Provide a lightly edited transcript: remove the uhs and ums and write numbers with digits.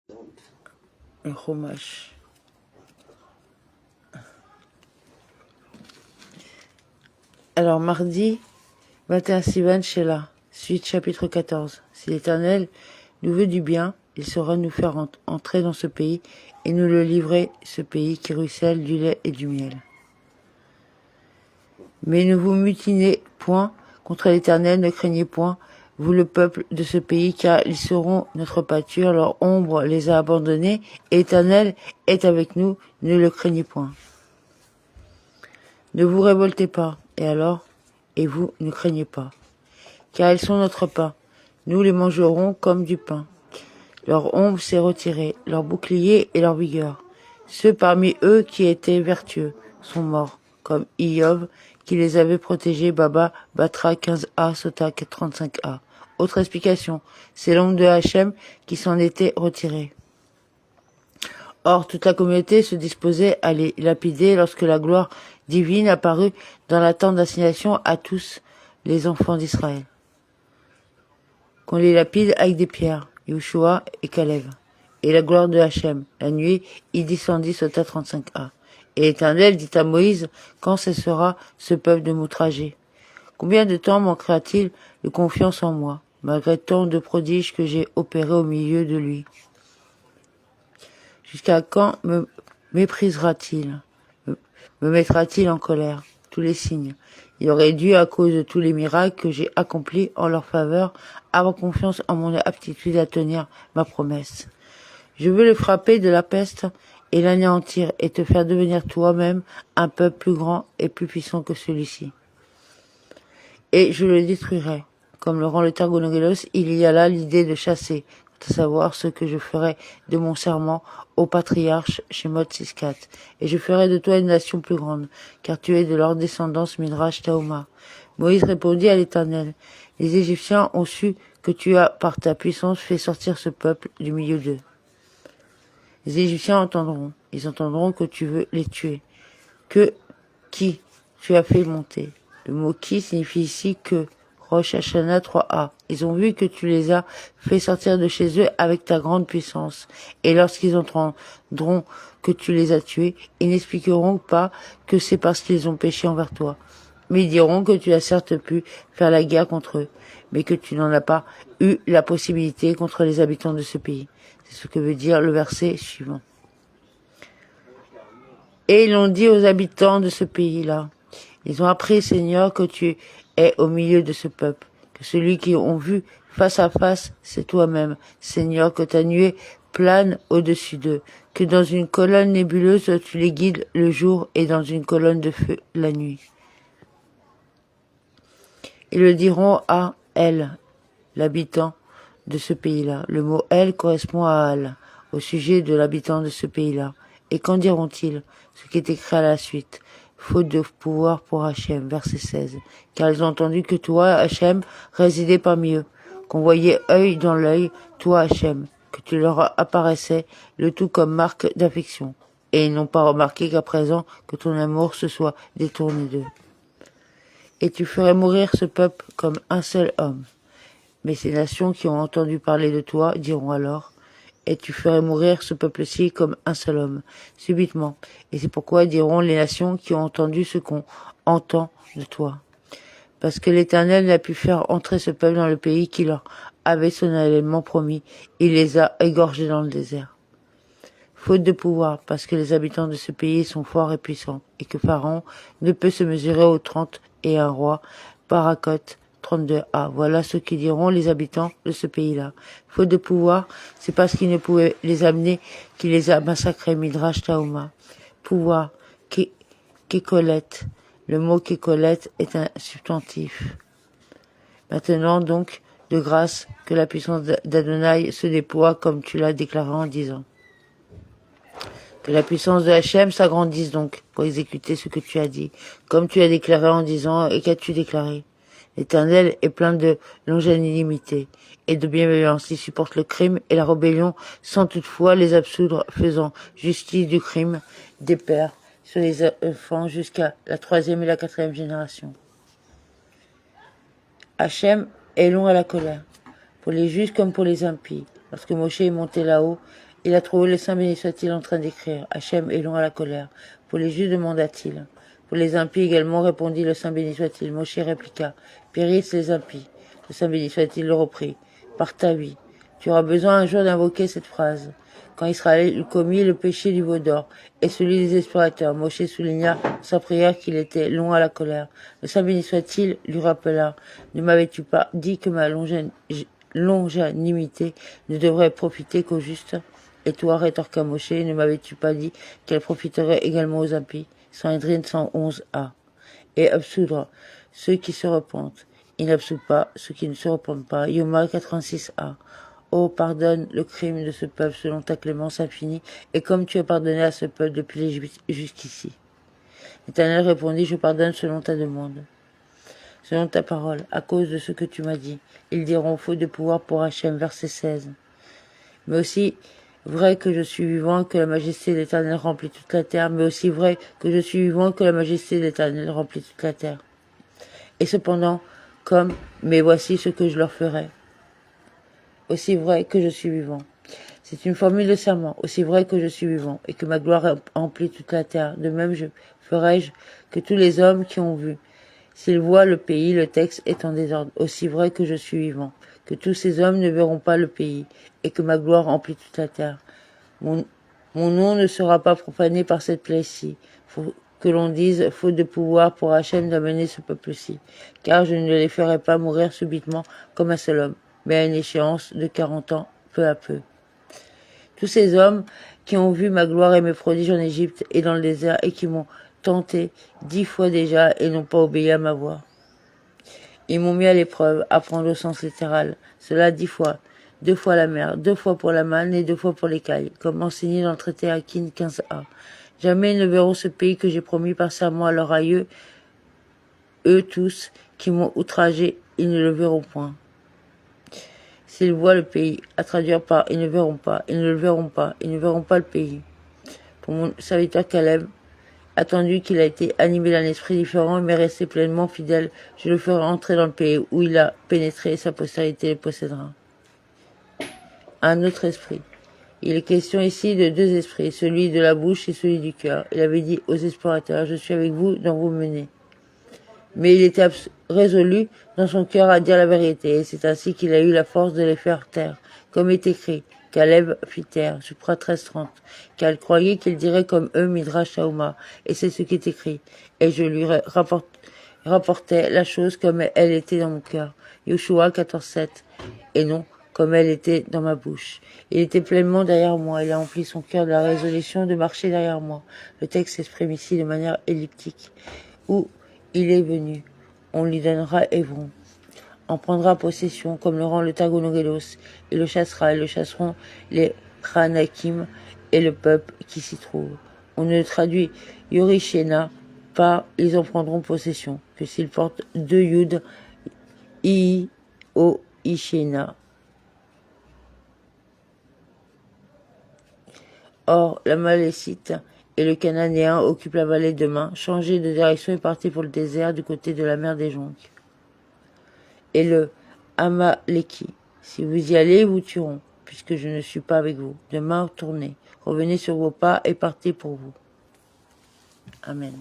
le Chumash. Alors, mardi, 21 Sivan Shelah, suite chapitre 14. Si l'Éternel nous veut du bien, il saura nous faire entrer dans ce pays et nous le livrer, ce pays qui ruisselle du lait et du miel. Mais ne vous mutinez point contre l'Éternel, ne craignez point, vous le peuple de ce pays, car ils seront notre pâture, leur ombre les a abandonnés, et l'Éternel est avec nous, ne le craignez point. Ne vous révoltez pas, et vous ne craignez pas, car ils sont notre pain, nous les mangerons comme du pain. Leur ombre s'est retirée, leur bouclier et leur vigueur. Ceux parmi eux qui étaient vertueux sont morts, comme Iov, qui les avait protégés, Baba, Batra 15a, Sota 35a. Autre explication, c'est l'ombre de Hachem qui s'en était retirée. Or, toute la communauté se disposait à les lapider lorsque la gloire divine apparut dans la tente d'assignation à tous les enfants d'Israël. Qu'on les lapide avec des pierres, Yeshua et Caleb. Et la gloire de Hachem, la nuit, il descendit Sota 35a. Et l'Éternel dit à Moïse, quand cessera ce peuple de m'outrager? Combien de temps manquera-t-il de confiance en moi, malgré tant de prodiges que j'ai opérés au milieu de lui? Jusqu'à quand me méprisera-t-il, me mettra-t-il en colère? Tous les signes. Il aurait dû, à cause de tous les miracles que j'ai accomplis en leur faveur, avoir confiance en mon aptitude à tenir ma promesse. Je veux le frapper de la peste et l'anéantir et te faire devenir toi-même un peuple plus grand et plus puissant que celui-ci. Et je le détruirai. Comme le rend le Targonogelos, il y a là l'idée de chasser, à savoir ce que je ferai de mon serment au patriarche Shemot 6.4. Et je ferai de toi une nation plus grande, car tu es de leur descendance Midrash Taoma. Moïse répondit à l'Éternel, les Égyptiens ont su que tu as, par ta puissance, fait sortir ce peuple du milieu d'eux. Les Égyptiens entendront, ils entendront que tu veux les tuer. Qui tu as fait monter. Le mot qui signifie ici que, Rosh Hashanah 3a. Ils ont vu que tu les as fait sortir de chez eux avec ta grande puissance. Et lorsqu'ils entendront que tu les as tués, ils n'expliqueront pas que c'est parce qu'ils ont péché envers toi. Mais ils diront que tu as certes pu faire la guerre contre eux, mais que tu n'en as pas eu la possibilité contre les habitants de ce pays. C'est ce que veut dire le verset suivant. Et ils l'ont dit aux habitants de ce pays-là. Ils ont appris, Seigneur, que tu es au milieu de ce peuple, que celui qu'ils ont vu face à face, c'est toi-même. Seigneur, que ta nuée plane au-dessus d'eux, que dans une colonne nébuleuse tu les guides le jour et dans une colonne de feu la nuit. Ils le diront à El, l'habitant de ce pays-là. Le mot El correspond à Al, au sujet de l'habitant de ce pays-là. Et qu'en diront-ils? Ce qui est écrit à la suite. Faute de pouvoir pour Hachem, verset 16. Car ils ont entendu que toi, Hachem, résidais parmi eux, qu'on voyait œil dans l'œil, toi, Hachem, que tu leur apparaissais, le tout comme marque d'affection. Et ils n'ont pas remarqué qu'à présent, que ton amour se soit détourné d'eux. Et tu ferais mourir ce peuple comme un seul homme. Mais ces nations qui ont entendu parler de toi diront alors, et tu ferais mourir ce peuple-ci comme un seul homme, subitement. Et c'est pourquoi diront les nations qui ont entendu ce qu'on entend de toi. Parce que l'Éternel n'a pu faire entrer ce peuple dans le pays qu'il leur avait solennellement promis. Il les a égorgés dans le désert. Faute de pouvoir, parce que les habitants de ce pays sont forts et puissants, et que Pharaon ne peut se mesurer aux 30 et un roi, Parakot 32a. Voilà ce qui diront les habitants de ce pays-là. Faute de pouvoir, c'est parce qu'il ne pouvait les amener qu'il les a massacrés, Midrash Taoma. Pouvoir, Kékolette. Le mot Kékolette est un substantif. Maintenant donc, de grâce, que la puissance d'Adonai se déploie comme tu l'as déclaré en disant. Que la puissance de Hachem s'agrandisse donc pour exécuter ce que tu as dit, comme tu as déclaré en disant, et qu'as-tu déclaré? L'Éternel est plein de longénimité et de bienveillance. Il supporte le crime et la rébellion sans toutefois les absoudre, faisant justice du crime des pères sur les enfants jusqu'à la 3e et la 4e génération. Hachem est long à la colère, pour les justes comme pour les impies. Lorsque Moshe est monté là-haut Il a trouvé le Saint béni soit-il en train d'écrire. Hachem est long à la colère. Pour les Juifs demanda-t-il. Pour les impies également, répondit le Saint béni soit-il. Moshe répliqua. Périssent les impies. Le Saint béni soit-il le reprit. Par ta vie. Tu auras besoin un jour d'invoquer cette phrase. Quand Israël eut commis le péché du veau d'or et celui des explorateurs, Moshe souligna sa prière qu'il était long à la colère. Le Saint béni soit-il lui rappela. Ne m'avais-tu pas dit que ma longanimité ne devrait profiter qu'aux justes? Et toi, rétorqua Moshe, ne m'avais-tu pas dit qu'elle profiterait également aux impies? Sanhédrin 111a. Et absoudre ceux qui se repentent. Il n'absout pas ceux qui ne se repentent pas. Yoma 86a. Oh, pardonne le crime de ce peuple selon ta clémence infinie, et comme tu as pardonné à ce peuple depuis l'Égypte jusqu'ici. L'Éternel répondit, je pardonne selon ta demande, selon ta parole, à cause de ce que tu m'as dit. Ils diront, faute de pouvoir pour Hachem, verset 16. Mais aussi vrai que je suis vivant, que la majesté de l'Éternel remplit toute la terre, mais aussi vrai que je suis vivant, que la majesté de l'Éternel remplit toute la terre. Et cependant, mais voici ce que je leur ferai. Aussi vrai que je suis vivant. C'est une formule de serment, aussi vrai que je suis vivant, et que ma gloire remplit toute la terre. De même, ferai-je que tous les hommes qui ont vu, s'ils voient le pays, le texte est en désordre, aussi vrai que je suis vivant, que tous ces hommes ne verront pas le pays, et que ma gloire remplit toute la terre. Mon nom ne sera pas profané par cette plaie-ci. Faut que l'on dise, faute de pouvoir pour Hachem d'amener ce peuple-ci, car je ne les ferai pas mourir subitement comme un seul homme, mais à une échéance de 40 ans, peu à peu. Tous ces hommes qui ont vu ma gloire et mes prodiges en Égypte et dans le désert et qui m'ont tenté 10 fois déjà et n'ont pas obéi à ma voix. Ils m'ont mis à l'épreuve, à prendre au sens littéral, cela 10 fois, 2 fois la mer, 2 fois pour la manne et 2 fois pour l'écaille, comme enseigné dans le traité Akin 15a. Jamais ils ne verront ce pays que j'ai promis par serment à leurs aïeux, eux tous qui m'ont outragé, ils ne le verront point. S'ils voient le pays, à traduire par ils ne verront pas, ils ne le verront pas, ils ne verront pas le pays. Pour mon serviteur Caleb, attendu qu'il a été animé d'un esprit différent, mais resté pleinement fidèle, je le ferai entrer dans le pays où il a pénétré et sa postérité le possédera. Un autre esprit. Il est question ici de 2 esprits, celui de la bouche et celui du cœur. Il avait dit aux explorateurs, je suis avec vous dans vos menées. Mais il était résolu dans son cœur à dire la vérité, et c'est ainsi qu'il a eu la force de les faire taire. Comme est écrit, Caleb fit taire, Supra 13:30, car il croyait qu'il dirait comme eux Midrash Shauma, et c'est ce qui est écrit. Et je lui rapportais la chose comme elle était dans mon cœur. Yoshua 14:7, et non comme elle était dans ma bouche. Il était pleinement derrière moi, il a empli son cœur de la résolution de marcher derrière moi. Le texte s'exprime ici de manière elliptique, où il est venu, on lui donnera Hébron, en prendra possession comme le rend le Tagonogelos, et le chassera, et le chasseront les Hanakim et le peuple qui s'y trouve. On ne traduit Yorishena par ils en prendront possession, que s'ils portent 2 Yud, O Ishena. Or, la Malécite et le Cananéen occupent la vallée de Main, changé de direction et parti pour le désert du côté de la mer des Jonques. Et le Amaléki, si vous y allez, ils vous tueront, puisque je ne suis pas avec vous. Demain, tournez, revenez sur vos pas et partez pour vous. Amen.